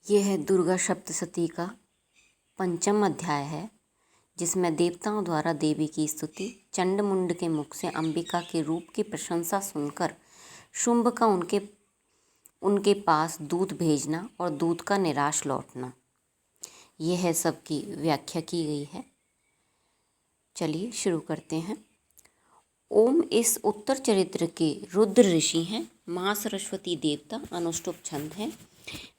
यह दुर्गा सप्तशती का पंचम अध्याय है, जिसमें देवताओं द्वारा देवी की स्तुति, चंड मुंड के मुख से अंबिका के रूप की प्रशंसा सुनकर शुंभ का उनके पास दूत भेजना और दूत का निराश लौटना, यह सब की व्याख्या की गई है। चलिए शुरू करते हैं। ओम इस उत्तर चरित्र के रुद्र ऋषि हैं। महासरस्वती देवता अनुष्टुप छंद है।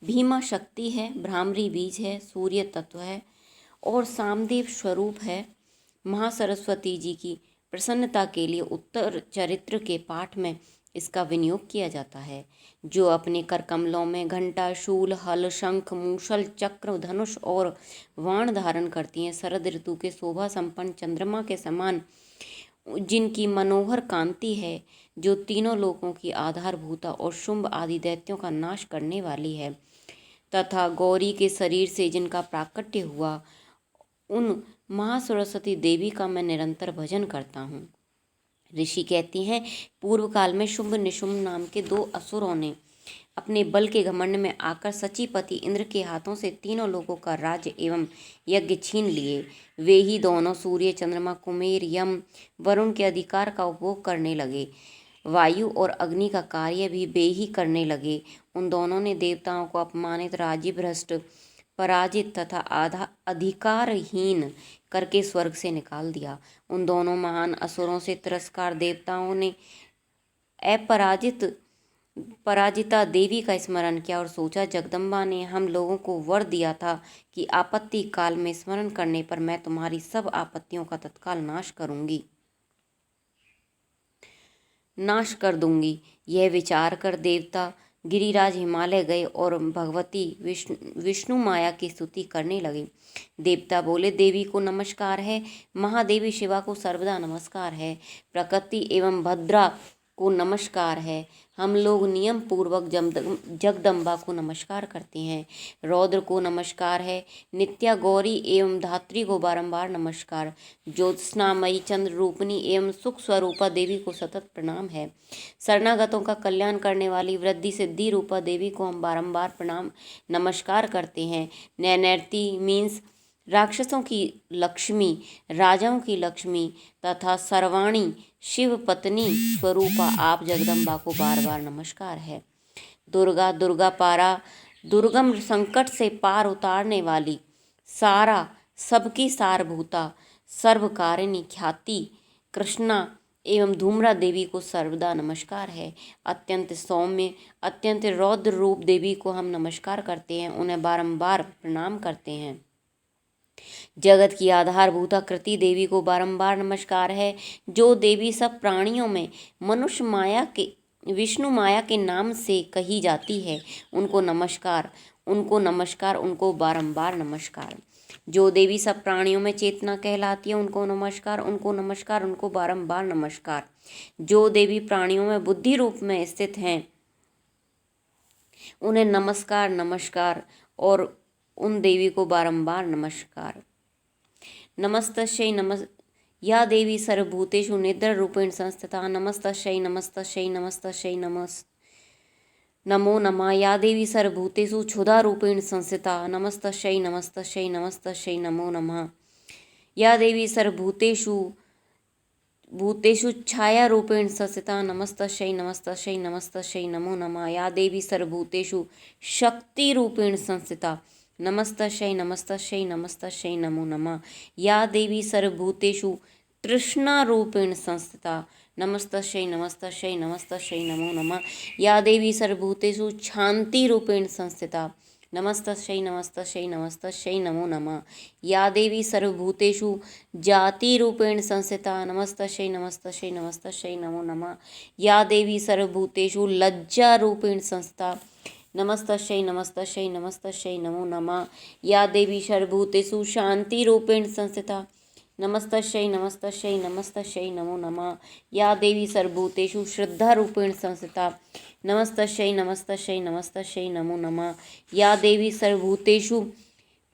भीमा शक्ति है, भ्रामरी बीज है, सूर्य तत्व है और सामदेव स्वरूप है। महासरस्वती जी की प्रसन्नता के लिए उत्तर चरित्र के पाठ में इसका विनियोग किया जाता है। जो अपने करकमलों में घंटा, शूल, हल, शंख, मूषल, चक्र, धनुष और वाण धारण करती हैं, शरद ऋतु के शोभा संपन्न चंद्रमा के समान जिनकी मनोहर कांति है, जो तीनों लोकों की आधारभूता और शुंभ आदि दैत्यों का नाश करने वाली है, तथा गौरी के शरीर से जिनका प्राकट्य हुआ, उन महासरस्वती देवी का मैं निरंतर भजन करता हूँ। ऋषि कहती हैं, पूर्व काल में शुंभ निशुंभ नाम के दो असुरों ने अपने बल के घमंड में आकर सचीपति इंद्र के हाथों से तीनों लोगों का राज्य एवं यज्ञ छीन लिए। वे ही दोनों सूर्य, चंद्रमा, कुमेर, यम, वरुण के अधिकार का उपभोग करने लगे। वायु और अग्नि का कार्य भी वे ही करने लगे। उन दोनों ने देवताओं को अपमानित, राज्य भ्रष्ट, पराजित तथा अधिकारहीन करके स्वर्ग से निकाल दिया। उन दोनों महान असुरों से तिरस्कार देवताओं ने पराजिता देवी का स्मरण किया और सोचा, जगदम्बा ने हम लोगों को वर दिया था कि आपत्ति काल में स्मरण करने पर मैं तुम्हारी सब आपत्तियों का तत्काल नाश कर दूंगी। यह विचार कर देवता गिरिराज हिमालय गए और भगवती विष्णु माया की स्तुति करने लगे। देवता बोले, देवी को नमस्कार है, महादेवी शिवा को सर्वदा नमस्कार है, प्रकृति एवं भद्रा को नमस्कार है। हम लोग नियम पूर्वक जगदम्बा को नमस्कार करते हैं। रौद्र को नमस्कार है, नित्या गौरी एवं धात्री को बारंबार नमस्कार। ज्योत्स्नामयी चंद्र रूपनी एवं सुख स्वरूपा देवी को सतत प्रणाम है। शरणागतों का कल्याण करने वाली वृद्धि सिद्धि रूपा देवी को हम बारंबार नमस्कार करते हैं। नैनैर्ती मीन्स राक्षसों की लक्ष्मी, राजाओं की लक्ष्मी तथा सर्वाणी शिव पत्नी स्वरूपा आप जगदम्बा को बार बार नमस्कार है। दुर्गा, दुर्गा पारा, दुर्गम संकट से पार उतारने वाली, सारा सबकी सारभूता, सर्वकारिणी ख्याति कृष्णा एवं धूम्रा देवी को सर्वदा नमस्कार है। अत्यंत सौम्य, अत्यंत रौद्र रूप देवी को हम नमस्कार करते हैं, उन्हें बारंबार प्रणाम करते हैं। जगत की आधारभूता कृति देवी को बारंबार नमस्कार है। जो देवी सब प्राणियों में विष्णु माया के नाम से कही जाती है, उनको नमस्कार, उनको बारंबार नमस्कार। जो देवी सब प्राणियों में चेतना कहलाती है, उनको नमस्कार, उनको बारंबार नमस्कार। जो देवी प्राणियों में बुद्धि रूप में स्थित हैं, उन्हें नमस्कार और उन देवी को बारंबार नमस्कार। नमस्तस्यै या देवी सर्वभूतेषु निद्रा रूपेण संस्थिता, नमस्तस्यै नमो नमः। या देवी सर्वभूतेषु क्षुधा रूपेण संस्थिता, नमस्तस्यै नमो नमः। या देवी सर्वभूतेषु छाया रूपेण संस्थिता, नमस्तस्यै नमो नमः। या देवी सर्वभूतेषु शक्ति रूपेण संस्थिता, नमस्तस्यै नमो नमः। या देवी सर्वभूतेषु तृष्णा रूपेण संस्थिता, नमस्तस्यै नमो नमः। या देवी सर्वभूतेषु शांति रूपेण संस्थिता, नमस्तस्यै नमो नमः। या देवी सर्वभूतेषु जाति रूपेण संस्थिता, नमस्तस्यै नमो नमः। या देवी सर्वभूतेषु लज्जा रूपेण संस्थिता, नमस्तस्यै नमो नमः। या देवी सर्वभूतेषु शांति रूपेण संस्थिता, नमस्तस्यै नमो नमः। या देवी सर्वभूतेषु श्रद्धा रूपेण संस्थिता, नमस्तस्यै नमो नमः। या देवी सर्वभूतेषु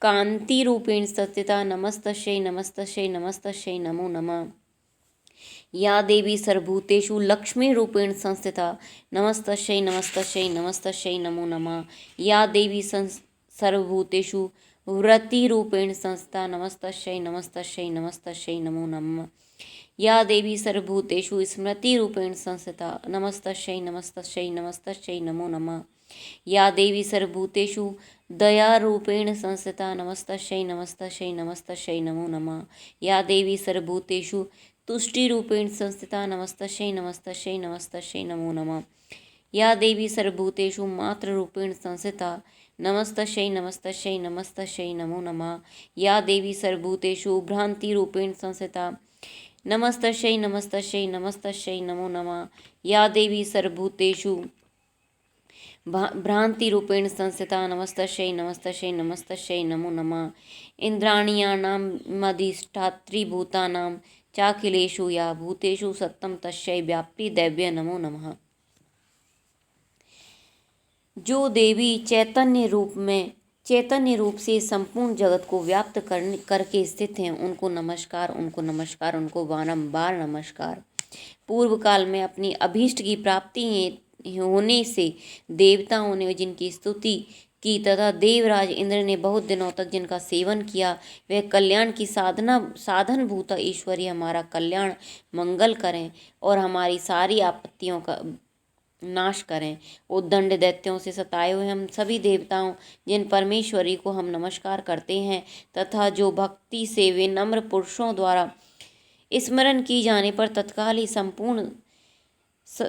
कांति रूपेण संस्थिता, नमस्तस्यै नमो नमः। या देवी सर्वभूतेषु लक्ष्मी रूपेण संस्थिता, नमस्तस्यै नमो नमः। या देवी सर्वभूतेषु वृत्तिरूपेण संस्थिता नमस्तस्यै नमस्तस्यै नमस्तस्यै नमो नमः। या देवी सर्वभूतेषु स्मृतिरूपेण संस्थिता नमस्तस्यै नमस्तस्यै नमस्तस्यै नमो नमः। या देवी सर्वभूतेषु दयारूपेण संस्थिता नमस्तस्यै नमस्तस्यै नमस्तस्यै नमो नमः। या देवी सर्वभूतेषु तुष्टिरूपेण संस्थिता नमस्तस्यै नमस्तस्यै नमस्तस्यै नमो नमः। या देवी सर्वभूतेषु मातृरूपेण संस्थिता नमस्तस्यै नमस्तस्यै नमस्तस्यै नमो नमः। या देवी सर्वभूतेषु भ्रांतिरूपेण संस्थिता नमस्तस्यै नमस्तस्यै नमस्तस्यै नमो नमः। या देवी सर्वभूतेषु भ्रांतिरूपेण संस्थिता नमस्तस्यै नमस्तस्यै नमस्तस्यै नमो नमः। इन्द्राणीयानामधिष्ठात्री भूतानां चाखिलेषु या भूतेषु सत्तं तस्यै व्याप्ति दैव्य नमो नमः। जो देवी चैतन्य रूप से संपूर्ण जगत को व्याप्त करके स्थित हैं, उनको नमस्कार, उनको नमस्कार, उनको बारंबार नमस्कार। पूर्व काल में अपनी अभीष्ट की प्राप्ति होने से देवताओं ने जिनकी स्तुति की तथा देवराज इंद्र ने बहुत दिनों तक जिनका सेवन किया, वह कल्याण की साधन भूता ईश्वरी हमारा कल्याण मंगल करें और हमारी सारी आपत्तियों का नाश करें। उद्दंड दैत्यों से सताए हुए हम सभी देवताओं जिन परमेश्वरी को हम नमस्कार करते हैं तथा जो भक्ति से विनम्र पुरुषों द्वारा स्मरण की जाने पर तत्काल ही संपूर्ण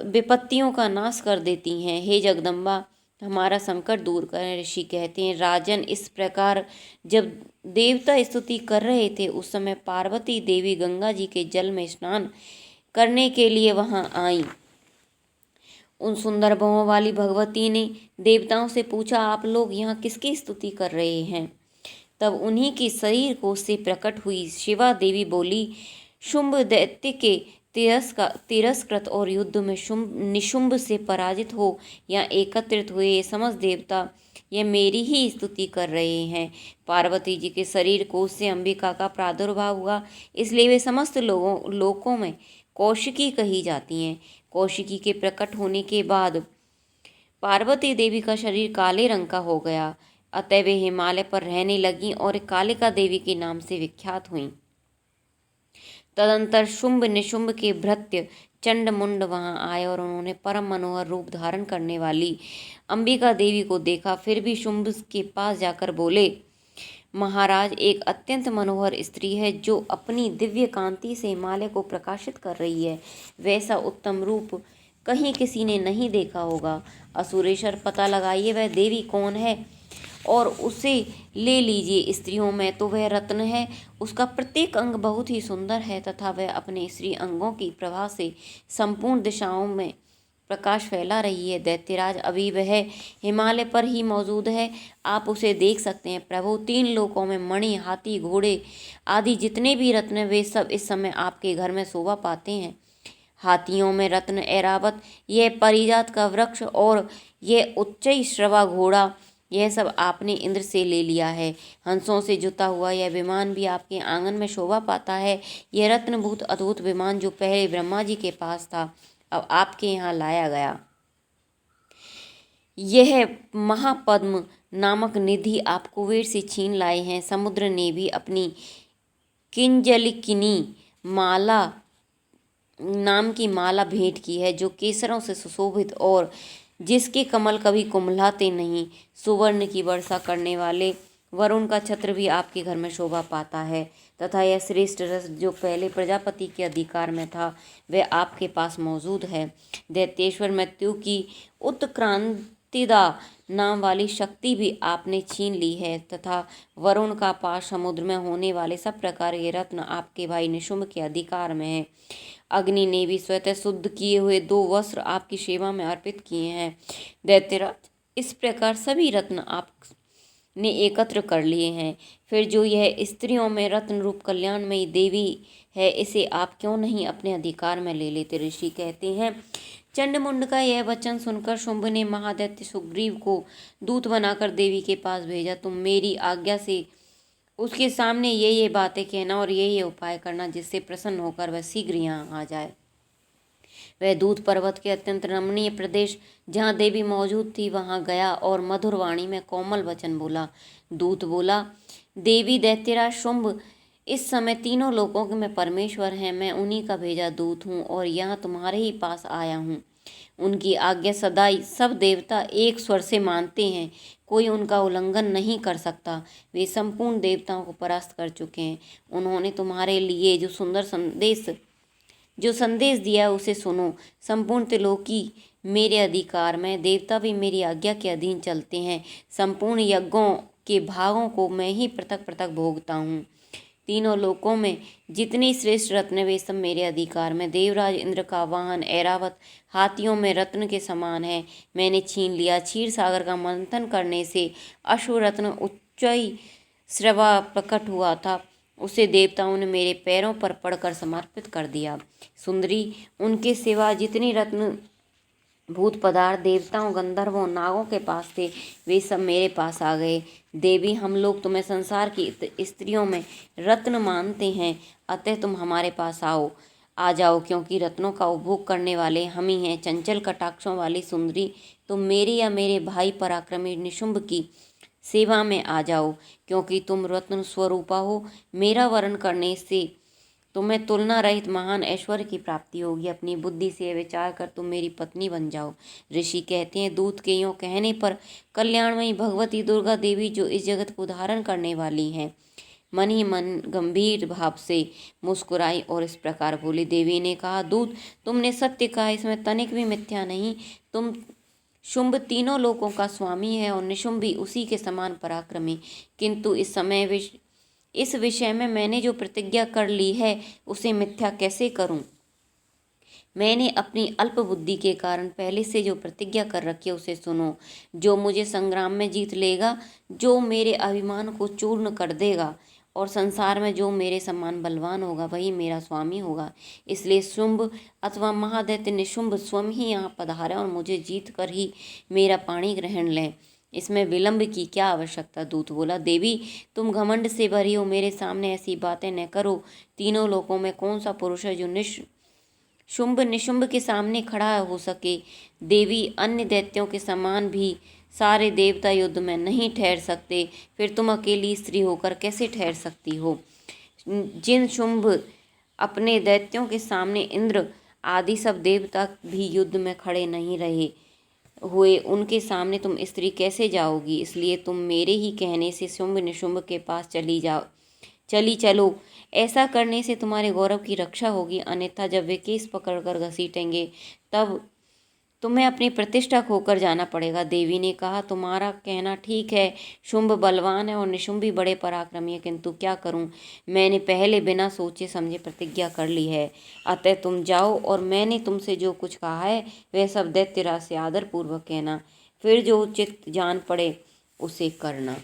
विपत्तियों का नाश कर देती हैं, हे जगदम्बा हमारा संकट दूर करें। ऋषि कहते हैं, राजन इस प्रकार जब देवता स्तुति कर रहे थे उस समय पार्वती देवी गंगा जी के जल में स्नान करने के लिए वहां आई। उन सुंदर भवों वाली भगवती ने देवताओं से पूछा, आप लोग यहाँ किसकी स्तुति कर रहे हैं? तब उन्हीं के शरीर को से प्रकट हुई शिवा देवी बोली, शुंभ दैत्य के तिरस्कृत और युद्ध में निशुंभ से पराजित हो या एकत्रित हुए ये समस्त देवता यह मेरी ही स्तुति कर रहे हैं। पार्वती जी के शरीर कोश से अंबिका का प्रादुर्भाव हुआ, इसलिए वे समस्त लोकों में कौशिकी कही जाती हैं। कौशिकी के प्रकट होने के बाद पार्वती देवी का शरीर काले रंग का हो गया, अतः वे हिमालय पर रहने लगीं और कालिका देवी के नाम से विख्यात हुईं। तदंतर शुंभ निशुंभ के भृत्य चंड मुंड वहां आए और उन्होंने परम मनोहर रूप धारण करने वाली अंबिका देवी को देखा। फिर भी शुंभ के पास जाकर बोले, महाराज, एक अत्यंत मनोहर स्त्री है जो अपनी दिव्य कांति से हिमालय को प्रकाशित कर रही है। वैसा उत्तम रूप कहीं किसी ने नहीं देखा होगा। असुरेश्वर, पता लगाइए वह देवी कौन है और उसे ले लीजिए। स्त्रियों में तो वह रत्न है, उसका प्रत्येक अंग बहुत ही सुंदर है तथा वह अपने स्त्री अंगों की प्रभा से संपूर्ण दिशाओं में प्रकाश फैला रही है। दैत्यराज, अभी वह हिमालय पर ही मौजूद है, आप उसे देख सकते हैं। प्रभु, 3 लोकों में मणि, हाथी, घोड़े आदि जितने भी रत्न वे सब इस समय आपके घर में शोभा पाते हैं। हाथियों में रत्न ऐरावत, यह परिजात का वृक्ष और यह उच्च श्रवा घोड़ा, यह सब आपने इंद्र से ले लिया है। हंसों से जुता हुआ यह विमान भी आपके आंगन में शोभा पाता है। यह रत्नभूत अद्भुत विमान जो पहले ब्रह्मा जी के पास था, अब आपके यहाँ लाया गया। यह महापद्म नामक निधि आप कुबेर से छीन लाए हैं। समुद्र ने भी अपनी किंजलिकिनी माला नाम की माला भेंट की है, जो केसरों से सुशोभित और जिसके कमल कभी कुम्हलाते नहीं। सुवर्ण की वर्षा करने वाले वरुण का छत्र भी आपके घर में शोभा पाता है तथा यह श्रेष्ठ रस जो पहले प्रजापति के अधिकार में था वह आपके पास मौजूद है। दैत्येश्वर मृत्यु की उत्क्रांतिदा नाम वाली शक्ति भी आपने छीन ली है तथा वरुण का पास समुद्र में होने वाले सब प्रकार के रत्न आपके भाई निशुंभ के अधिकार में है। अग्नि ने भी स्वतः शुद्ध किए हुए 2 वस्त्र आपकी सेवा में अर्पित किए हैं। दैत्यराज, इस प्रकार सभी रत्न आपने एकत्र कर लिए हैं। फिर जो यह स्त्रियों में रत्न रूप कल्याणमयी देवी है, इसे आप क्यों नहीं अपने अधिकार में ले लेते? ऋषि कहते हैं, चंडमुंड का यह वचन सुनकर शुंभ ने महादैत्य सुग्रीव को दूत बनाकर देवी के पास भेजा। तुम मेरी आज्ञा से उसके सामने ये बातें कहना और ये उपाय करना जिससे प्रसन्न होकर वह शीघ्र यहाँ आ जाए। वह दूत पर्वत के अत्यंत रमणीय प्रदेश जहाँ देवी मौजूद थी वहाँ गया और मधुर वाणी में कोमल वचन बोला। दूत बोला, देवी दैत्यराज शुंभ, इस समय तीनों लोकों के में परमेश्वर हैं, मैं उन्हीं का भेजा दूत हूँ और यहाँ तुम्हारे ही पास आया हूँ। उनकी आज्ञा सदाई सब देवता एक स्वर से मानते हैं, कोई उनका उल्लंघन नहीं कर सकता। वे संपूर्ण देवताओं को परास्त कर चुके हैं। उन्होंने तुम्हारे लिए जो संदेश दिया उसे सुनो। संपूर्ण त्रिलोकी मेरे अधिकार में, देवता भी मेरी आज्ञा के अधीन चलते हैं। संपूर्ण यज्ञों के भागों को मैं ही पृथक पृथक भोगता हूँ। तीनों लोकों में जितने श्रेष्ठ रत्न वे सब मेरे अधिकार में। देवराज इंद्र का वाहन ऐरावत हाथियों में रत्न के समान है, मैंने छीन लिया। क्षीर सागर का मंथन करने से अश्व रत्न उच्चई श्रवा प्रकट हुआ था, उसे देवताओं ने मेरे पैरों पर पड़कर समर्पित कर दिया। सुंदरी, उनके सिवा जितनी रत्न भूत पदार्थ देवताओं, गंधर्वों, नागों के पास थे वे सब मेरे पास आ गए। देवी, हम लोग तुम्हें संसार की स्त्रियों में रत्न मानते हैं, अतः तुम हमारे पास आ जाओ, क्योंकि रत्नों का उपभोग करने वाले हम ही हैं। चंचल कटाक्षों वाली सुंदरी, तुम मेरे या मेरे भाई पराक्रमी निशुंभ की सेवा में आ जाओ, क्योंकि तुम रत्न स्वरूपा हो। मेरा वर्ण करने से तुम्हें तुलना रहित महान ऐश्वर्य की प्राप्ति होगी। अपनी बुद्धि से विचार कर तुम मेरी पत्नी बन जाओ। ऋषि कहते हैं, दूत के यों कहने पर कल्याणमयी भगवती दुर्गा देवी, जो इस जगत को धारण करने वाली हैं, मन ही मन गंभीर भाव से मुस्कुराई और इस प्रकार बोली। देवी ने कहा, दूत, तुमने सत्य कहा, इसमें तनिक भी मिथ्या नहीं। तुम शुंभ तीनों लोकों का स्वामी है और निशुंभ भी उसी के समान पराक्रमी, किंतु इस विषय में मैंने जो प्रतिज्ञा कर ली है उसे मिथ्या कैसे करूं। मैंने अपनी अल्प बुद्धि के कारण पहले से जो प्रतिज्ञा कर रखी है उसे सुनो। जो मुझे संग्राम में जीत लेगा, जो मेरे अभिमान को चूर्ण कर देगा और संसार में जो मेरे समान बलवान होगा वही मेरा स्वामी होगा। इसलिए शुंभ अथवा महादैत्य निशुंभ स्वयं ही यहाँ पधारें और मुझे जीत कर ही मेरा पाणी ग्रहण लें। इसमें विलंब की क्या आवश्यकता। दूत बोला, देवी, तुम घमंड से भरी हो, मेरे सामने ऐसी बातें न करो। तीनों लोकों में कौन सा पुरुष है जो शुंभ निशुंभ के सामने खड़ा हो सके। देवी, अन्य दैत्यों के समान भी सारे देवता युद्ध में नहीं ठहर सकते, फिर तुम अकेली स्त्री होकर कैसे ठहर सकती हो। जिन शुंभ अपने दैत्यों के सामने इंद्र आदि सब देवता भी युद्ध में खड़े नहीं रहे हुए, उनके सामने तुम स्त्री कैसे जाओगी। इसलिए तुम मेरे ही कहने से शुंभ निशुंभ के पास चली चलो। ऐसा करने से तुम्हारे गौरव की रक्षा होगी, अन्यथा जब वे केस पकड़कर घसीटेंगे तब तुम्हें अपनी प्रतिष्ठा खोकर जाना पड़ेगा। देवी ने कहा, तुम्हारा कहना ठीक है, शुंभ बलवान है और निशुंभ भी बड़े पराक्रमी है, किंतु क्या करूं, मैंने पहले बिना सोचे समझे प्रतिज्ञा कर ली है। अतः तुम जाओ और मैंने तुमसे जो कुछ कहा है वह सब दैत्यराज से आदरपूर्वक कहना, फिर जो उचित जान पड़े उसे करना।